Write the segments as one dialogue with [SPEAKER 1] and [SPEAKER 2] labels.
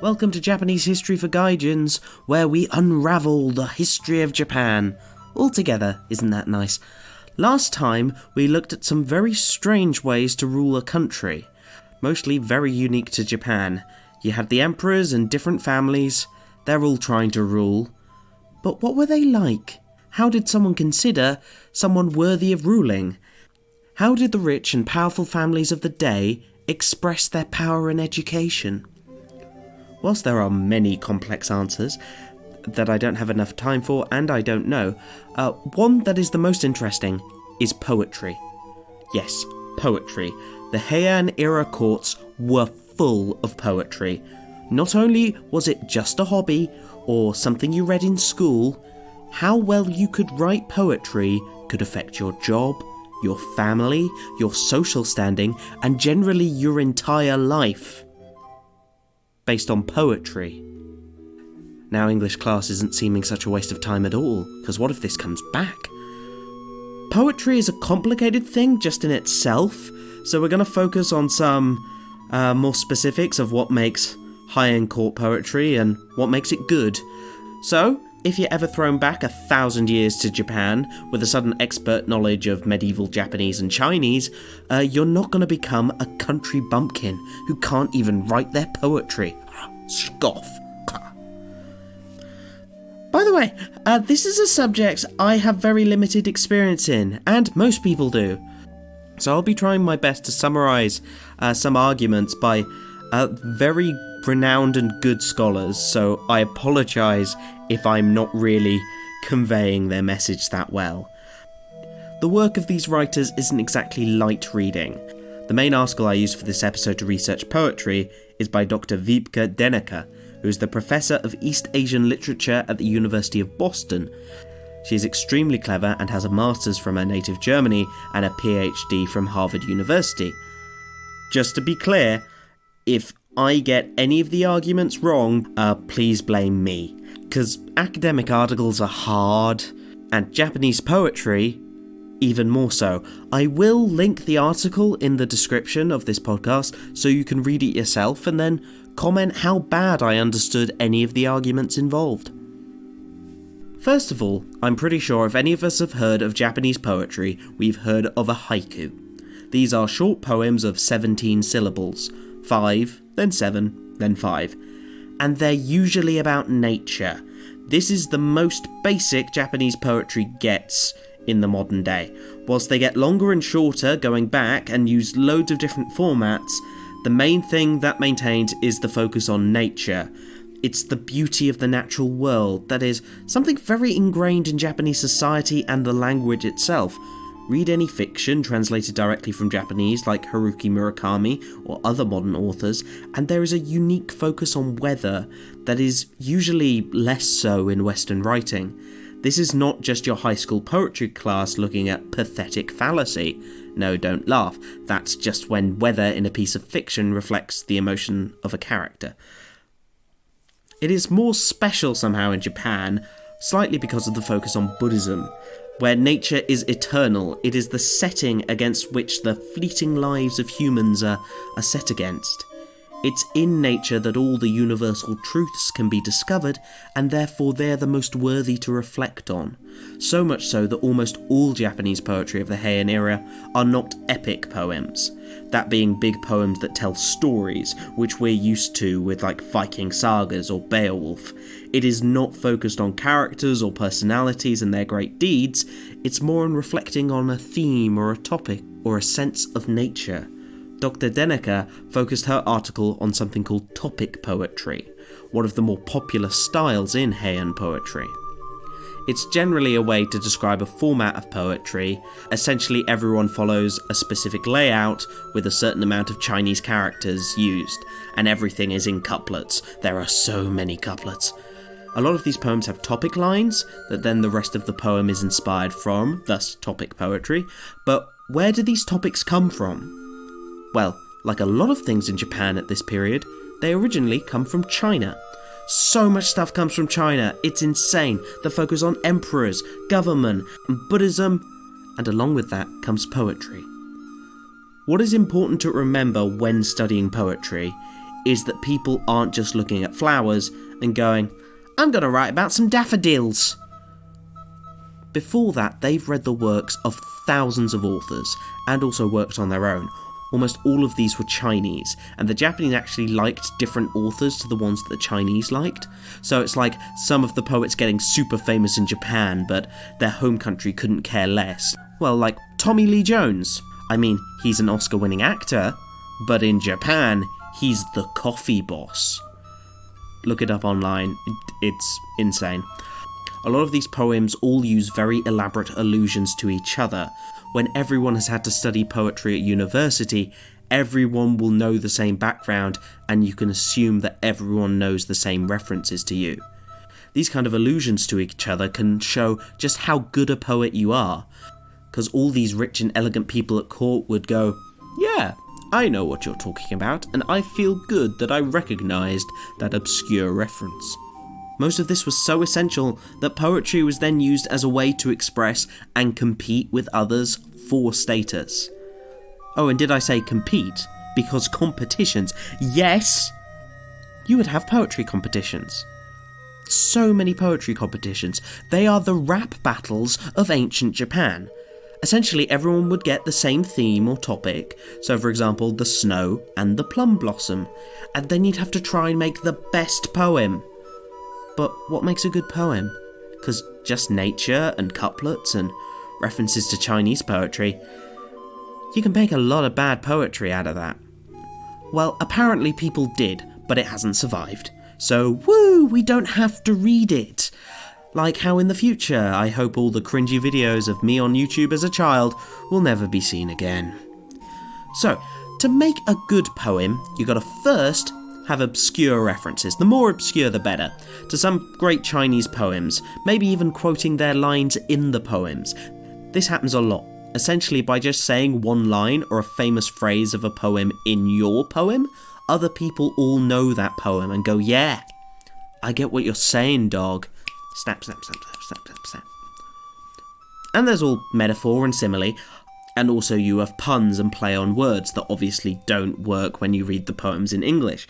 [SPEAKER 1] Welcome to Japanese History for Gaijins, where we unravel the history of Japan. All together, isn't that nice? Last time, we looked at some very strange ways to rule a country, mostly very unique to Japan. You had the emperors and different families, they're all trying to rule. But what were they like? How did someone consider someone worthy of ruling? How did the rich and powerful families of the day express their power and education? Whilst there are many complex answers that I don't have enough time for and I don't know, one that is the most interesting is poetry. Yes, poetry. The Heian era courts were full of poetry. Not only was it just a hobby or something you read in school, how well you could write poetry could affect your job, your family, your social standing, and generally your entire life. Based on poetry. Now English class isn't seeming such a waste of time at all, because what if this comes back? Poetry is a complicated thing just in itself, so we're going to focus on some more specifics of what makes Heian court poetry and what makes it good. So, if you're ever thrown back 1,000 years to Japan with a sudden expert knowledge of medieval Japanese and Chinese, you're not going to become a country bumpkin who can't even write their poetry. Scoff. By the way, this is a subject I have very limited experience in, and most people do. So I'll be trying my best to summarise some arguments by very renowned and good scholars, so I apologise if I'm not really conveying their message that well. The work of these writers isn't exactly light reading. The main article I used for this episode to research poetry is by Dr. Wiebke Denneker, who is the Professor of East Asian Literature at the University of Boston. She is extremely clever and has a master's from her native Germany and a PhD from Harvard University. Just to be clear, if I get any of the arguments wrong, please blame me, because academic articles are hard, and Japanese poetry even more so. I will link the article in the description of this podcast so you can read it yourself and then comment how bad I understood any of the arguments involved. First of all, I'm pretty sure if any of us have heard of Japanese poetry, we've heard of a haiku. These are short poems of 17 syllables, 5, then 7, then 5, and they're usually about nature. This is the most basic Japanese poetry gets in the modern day. Whilst they get longer and shorter going back and use loads of different formats, the main thing that maintains is the focus on nature. It's the beauty of the natural world that is something very ingrained in Japanese society and the language itself. Read any fiction translated directly from Japanese like Haruki Murakami or other modern authors, and there is a unique focus on weather that is usually less so in Western writing. This is not just your high school poetry class looking at pathetic fallacy. No, don't laugh. That's just when weather in a piece of fiction reflects the emotion of a character. It is more special somehow in Japan, slightly because of the focus on Buddhism, where nature is eternal. It is the setting against which the fleeting lives of humans are set against. It's in nature that all the universal truths can be discovered, and therefore they're the most worthy to reflect on. So much so that almost all Japanese poetry of the Heian era are not epic poems, that being big poems that tell stories, which we're used to with like Viking sagas or Beowulf. It is not focused on characters or personalities and their great deeds, it's more on reflecting on a theme or a topic or a sense of nature. Dr. Denneker focused her article on something called topic poetry, one of the more popular styles in Heian poetry. It's generally a way to describe a format of poetry. Essentially everyone follows a specific layout with a certain amount of Chinese characters used, and everything is in couplets. There are so many couplets. A lot of these poems have topic lines that then the rest of the poem is inspired from, thus topic poetry. But where do these topics come from? Well, like a lot of things in Japan at this period, they originally come from China. So much stuff comes from China, it's insane. The focus on emperors, government, and Buddhism, and along with that comes poetry. What is important to remember when studying poetry is that people aren't just looking at flowers and going, I'm going to write about some daffodils. Before that, they've read the works of thousands of authors, and also worked on their own. Almost all of these were Chinese, and the Japanese actually liked different authors to the ones that the Chinese liked. So it's like some of the poets getting super famous in Japan, but their home country couldn't care less. Well, like Tommy Lee Jones. I mean, he's an Oscar-winning actor, but in Japan, he's the coffee boss. Look it up online, it's insane. A lot of these poems all use very elaborate allusions to each other. When everyone has had to study poetry at university, everyone will know the same background, and you can assume that everyone knows the same references to you. These kind of allusions to each other can show just how good a poet you are, because all these rich and elegant people at court would go, yeah, I know what you're talking about, and I feel good that I recognised that obscure reference. Most of this was so essential that poetry was then used as a way to express and compete with others for status. Oh, and did I say compete? Because competitions, yes! You would have poetry competitions. So many poetry competitions. They are the rap battles of ancient Japan. Essentially, everyone would get the same theme or topic, so for example, the snow and the plum blossom, and then you'd have to try and make the best poem. But what makes a good poem? Because just nature and couplets and references to Chinese poetry, you can make a lot of bad poetry out of that. Well, apparently people did, but it hasn't survived. So, woo, we don't have to read it. Like how in the future, I hope all the cringy videos of me on YouTube as a child will never be seen again. So, to make a good poem, you gotta first have obscure references, the more obscure the better, to some great Chinese poems, maybe even quoting their lines in the poems. This happens a lot, essentially by just saying one line or a famous phrase of a poem in your poem, other people all know that poem and go, yeah, I get what you're saying, dog. Snap, snap, snap, snap, snap, snap, snap. And there's all metaphor and simile, and also you have puns and play on words that obviously don't work when you read the poems in English.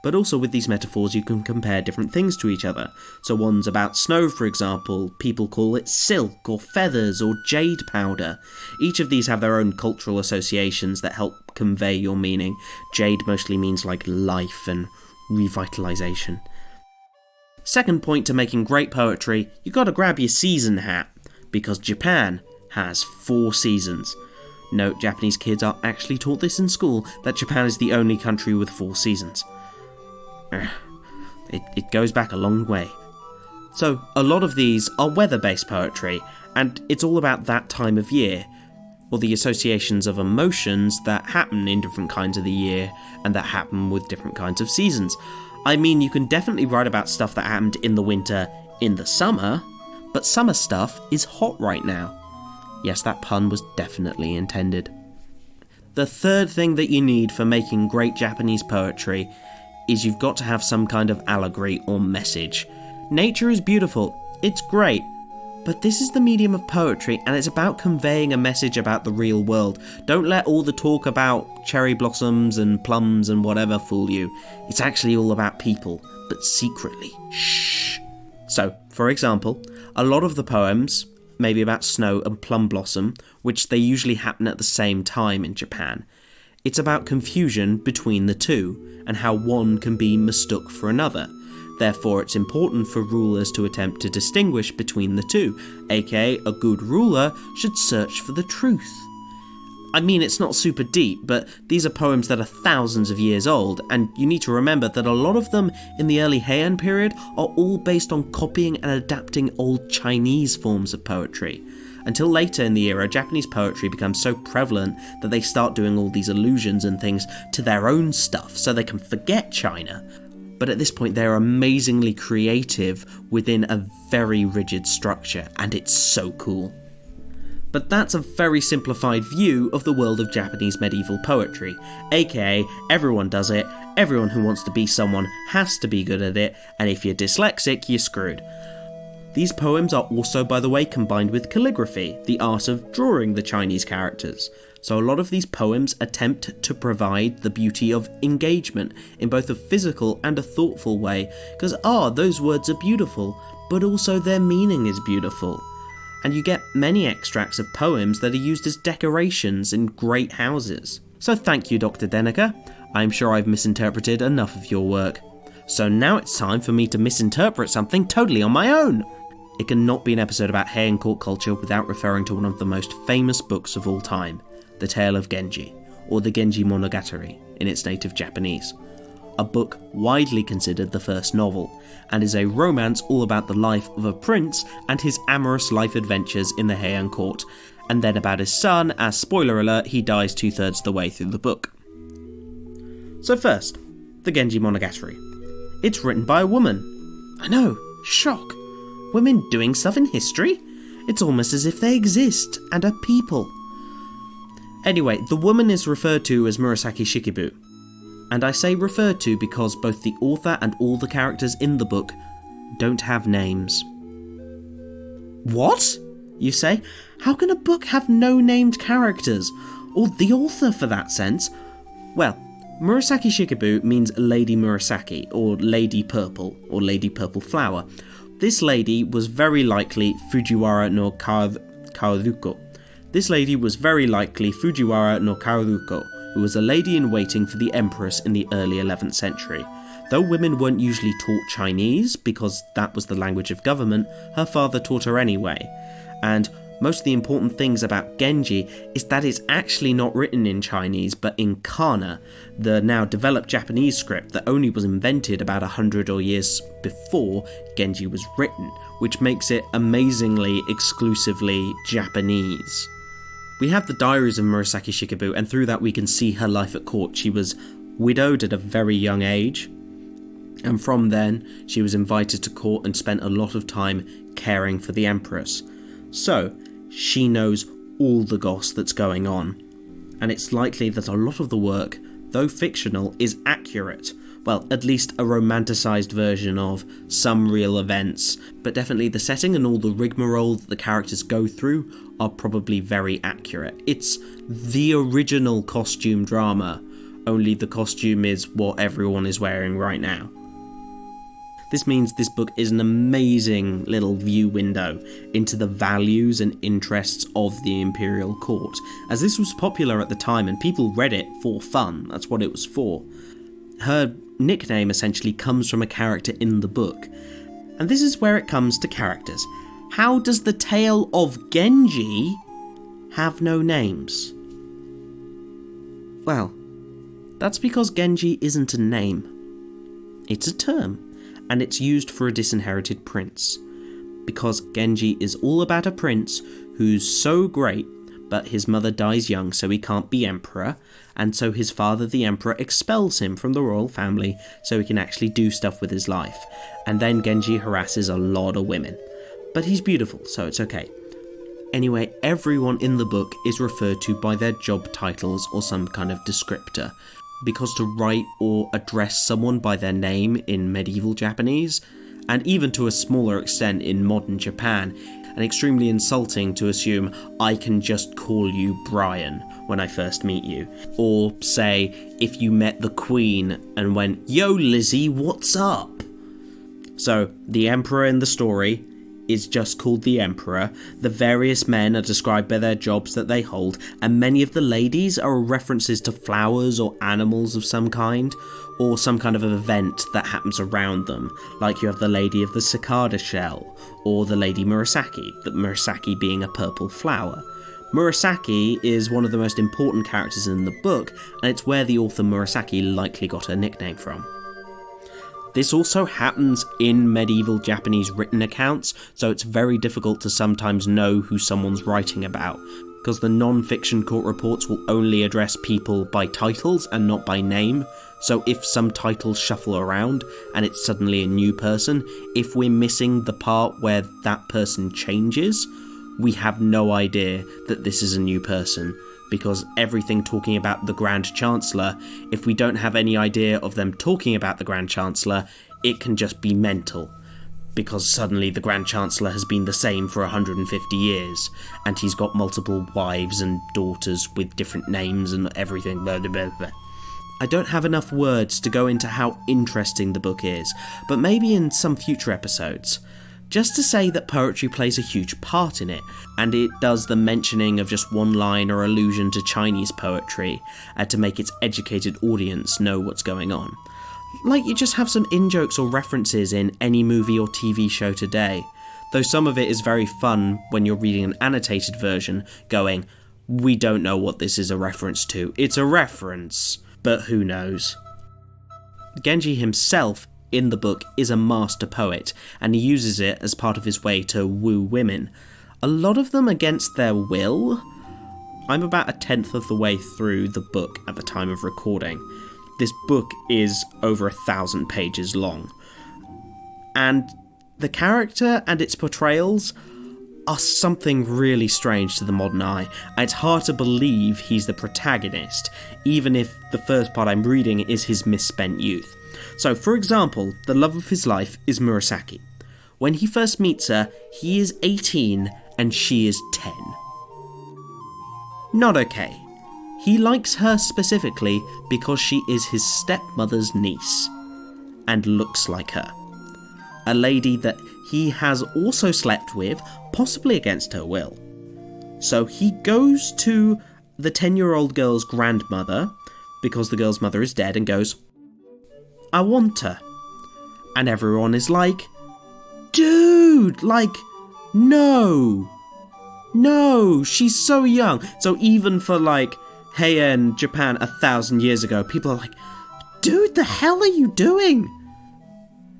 [SPEAKER 1] But also with these metaphors you can compare different things to each other. So one's about snow, for example, people call it silk or feathers or jade powder. Each of these have their own cultural associations that help convey your meaning. Jade mostly means like life and revitalization. Second point to making great poetry, you gotta grab your season hat, because Japan has 4 seasons. Note, Japanese kids are actually taught this in school, that Japan is the only country with 4 seasons. It goes back a long way. So, a lot of these are weather-based poetry, and it's all about that time of year, or the associations of emotions that happen in different kinds of the year, and that happen with different kinds of seasons. I mean, you can definitely write about stuff that happened in the winter, in the summer, but summer stuff is hot right now. Yes, that pun was definitely intended. The third thing that you need for making great Japanese poetry is you've got to have some kind of allegory or message. Nature is beautiful, it's great, but this is the medium of poetry and it's about conveying a message about the real world. Don't let all the talk about cherry blossoms and plums and whatever fool you. It's actually all about people, but secretly. Shh. So, for example, a lot of the poems, maybe about snow and plum blossom, which they usually happen at the same time in Japan, it's about confusion between the two, and how one can be mistook for another. Therefore, it's important for rulers to attempt to distinguish between the two, aka a good ruler should search for the truth. I mean, it's not super deep, but these are poems that are thousands of years old, and you need to remember that a lot of them in the early Heian period are all based on copying and adapting old Chinese forms of poetry. Until later in the era, Japanese poetry becomes so prevalent that they start doing all these allusions and things to their own stuff so they can forget China. But at this point they're amazingly creative within a very rigid structure, and it's so cool. But that's a very simplified view of the world of Japanese medieval poetry, aka everyone does it, everyone who wants to be someone has to be good at it, and if you're dyslexic, you're screwed. These poems are also, by the way, combined with calligraphy, the art of drawing the Chinese characters. So a lot of these poems attempt to provide the beauty of engagement in both a physical and a thoughtful way, because those words are beautiful, but also their meaning is beautiful. And you get many extracts of poems that are used as decorations in great houses. So thank you, Dr. Denneker. I'm sure I've misinterpreted enough of your work. So now it's time for me to misinterpret something totally on my own. It cannot be an episode about Heian court culture without referring to one of the most famous books of all time, The Tale of Genji, or the Genji Monogatari in its native Japanese. A book widely considered the first novel, and is a romance all about the life of a prince and his amorous life adventures in the Heian court, and then about his son, as spoiler alert, he dies 2/3 the way through the book. So first, the Genji Monogatari. It's written by a woman. I know, shock. Women doing stuff in history? It's almost as if they exist and are people. Anyway, the woman is referred to as Murasaki Shikibu. And I say referred to because both the author and all the characters in the book don't have names. What? You say? How can a book have no named characters? Or the author for that sense? Well, Murasaki Shikibu means Lady Murasaki, or Lady Purple, or Lady Purple Flower. This lady was very likely Fujiwara no Kaoruko. This lady was very likely Fujiwara no Kaoruko, who was a lady-in-waiting for the empress in the early 11th century. Though women weren't usually taught Chinese, because that was the language of government, her father taught her anyway. And most of the important things about Genji is that it's actually not written in Chinese, but in Kana, the now developed Japanese script that only was invented about 100 or years before Genji was written, which makes it amazingly exclusively Japanese. We have the diaries of Murasaki Shikibu, and through that we can see her life at court. She was widowed at a very young age, and from then she was invited to court and spent a lot of time caring for the empress. So, she knows all the goss that's going on, and it's likely that a lot of the work, though fictional, is accurate. Well, at least a romanticised version of some real events, but definitely the setting and all the rigmarole that the characters go through are probably very accurate. It's the original costume drama, only the costume is what everyone is wearing right now. This means this book is an amazing little view window into the values and interests of the imperial court, as this was popular at the time and people read it for fun. That's what it was for. Her nickname essentially comes from a character in the book, and this is where it comes to characters. How does the Tale of Genji have no names? Well, that's because Genji isn't a name. It's a term, and it's used for a disinherited prince. Because Genji is all about a prince who's so great, but his mother dies young so he can't be emperor, and so his father the emperor expels him from the royal family so he can actually do stuff with his life. And then Genji harasses a lot of women. But he's beautiful, so it's okay. Anyway, everyone in the book is referred to by their job titles or some kind of descriptor, because to write or address someone by their name in medieval Japanese, and even to a smaller extent in modern Japan, and extremely insulting to assume I can just call you Brian when I first meet you. Or say, if you met the Queen and went, "Yo Lizzie, what's up?" So, the Emperor in the story is just called the Emperor, the various men are described by their jobs that they hold, and many of the ladies are references to flowers or animals of some kind, or some kind of event that happens around them, like you have the Lady of the Cicada Shell, or the Lady Murasaki, the Murasaki being a purple flower. Murasaki is one of the most important characters in the book, and it's where the author Murasaki likely got her nickname from. This also happens in medieval Japanese written accounts, so it's very difficult to sometimes know who someone's writing about, because the non-fiction court reports will only address people by titles and not by name. So if some titles shuffle around and it's suddenly a new person, if we're missing the part where that person changes, we have no idea that this is a new person. Because everything talking about the Grand Chancellor, if we don't have any idea of them talking about the Grand Chancellor, it can just be mental. because suddenly the Grand Chancellor has been the same for 150 years, and he's got multiple wives and daughters with different names and everything, blah, blah, blah, blah. I don't have enough words to go into how interesting the book is, but maybe in some future episodes. Just to say that poetry plays a huge part in it, and it does the mentioning of just one line or allusion to Chinese poetry to make its educated audience know what's going on. Like you just have some in-jokes or references in any movie or TV show today, though some of it is very fun when you're reading an annotated version going, we don't know what this is a reference to, it's a reference, but who knows. Genji himself in the book is a master poet, and he uses it as part of his way to woo women, a lot of them against their will. I'm about a tenth of the way through the book at the time of recording. This book is over 1,000 pages long, and the character and its portrayals are something really strange to the modern eye, and it's hard to believe he's the protagonist, even if the first part I'm reading is his misspent youth. So, for example, the love of his life is Murasaki. When he first meets her, he is 18 and she is 10. Not okay. He likes her specifically because she is his stepmother's niece, and looks like her. A lady that he has also slept with, possibly against her will. So he goes to the 10-year-old girl's grandmother, because the girl's mother is dead, and goes, I want her. And everyone is like, dude, like, no, she's so young. So even for like Heian Japan 1,000 years ago, people are like, dude, the hell are you doing?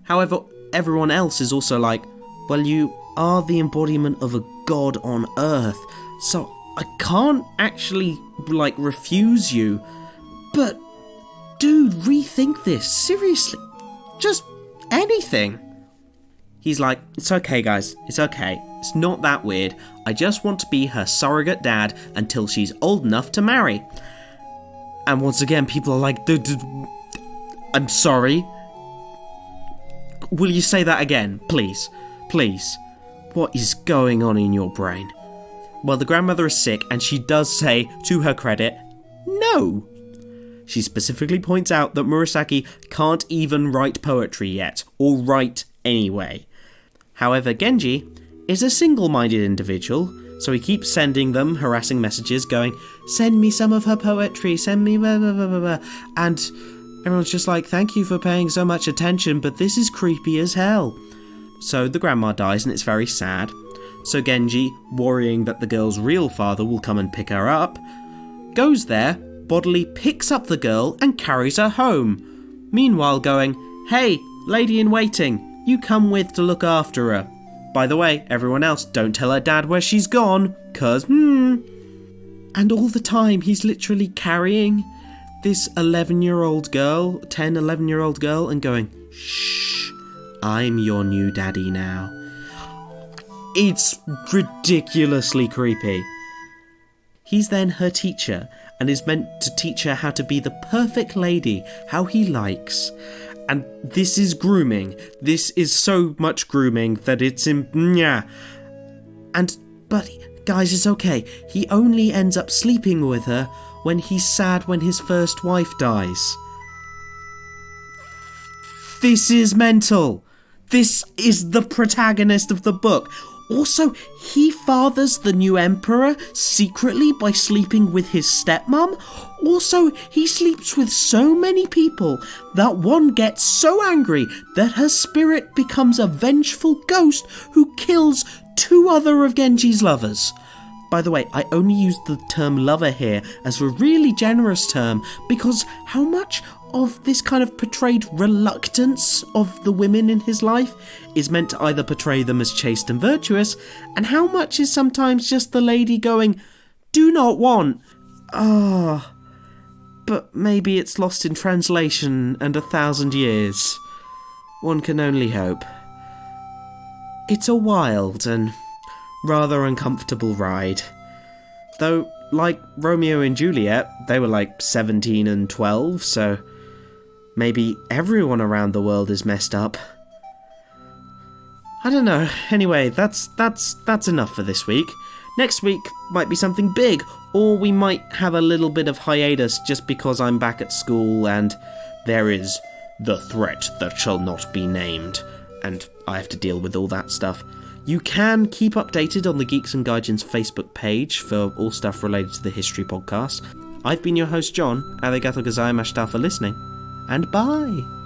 [SPEAKER 1] However, everyone else is also like, well, you are the embodiment of a god on Earth, so I can't actually, like, refuse you. But, dude, rethink this, seriously. Just anything. He's like, it's okay, guys, it's okay. It's not that weird. I just want to be her surrogate dad until she's old enough to marry. And once again, people are like, I'm sorry. Will you say that again, please? Please. What is going on in your brain? Well, the grandmother is sick, and she does say, to her credit, no. She specifically points out that Murasaki can't even write poetry yet, or write anyway. However, Genji is a single-minded individual, so he keeps sending them harassing messages going, send me some of her poetry, send me blah blah blah blah blah, and everyone's just like, thank you for paying so much attention, but this is creepy as hell. So the grandma dies and it's very sad. So Genji, worrying that the girl's real father will come and pick her up, goes there, bodily picks up the girl and carries her home. Meanwhile going, hey, lady in waiting, you come with to look after her. By the way, everyone else, don't tell her dad where she's gone, cause And all the time he's literally carrying this 11-year-old girl, 10, 11-year-old girl, and going, shh, I'm your new daddy now. It's ridiculously creepy. He's then her teacher, and is meant to teach her how to be the perfect lady, how he likes. And this is grooming. This is so much grooming that it's But, guys, it's okay. He only ends up sleeping with her when he's sad when his first wife dies. This is mental. This is the protagonist of the book. Also, he fathers the new emperor secretly by sleeping with his stepmom. Also, he sleeps with so many people that one gets so angry that her spirit becomes a vengeful ghost who kills 2 other of Genji's lovers. By the way, I only use the term lover here as a really generous term because how much of this kind of portrayed reluctance of the women in his life is meant to either portray them as chaste and virtuous, and how much is sometimes just the lady going, do not want. But maybe it's lost in translation and 1,000 years. One can only hope. It's a wild and rather uncomfortable ride. Though, like Romeo and Juliet, they were like 17 and 12, so maybe everyone around the world is messed up. I don't know. Anyway, that's enough for this week. Next week might be something big, or we might have a little bit of hiatus just because I'm back at school and there is the threat that shall not be named, and I have to deal with all that stuff. You can keep updated on the Geeks and Gaijins Facebook page for all stuff related to the History Podcast. I've been your host, John. Arigato gozaimashita for listening, and bye!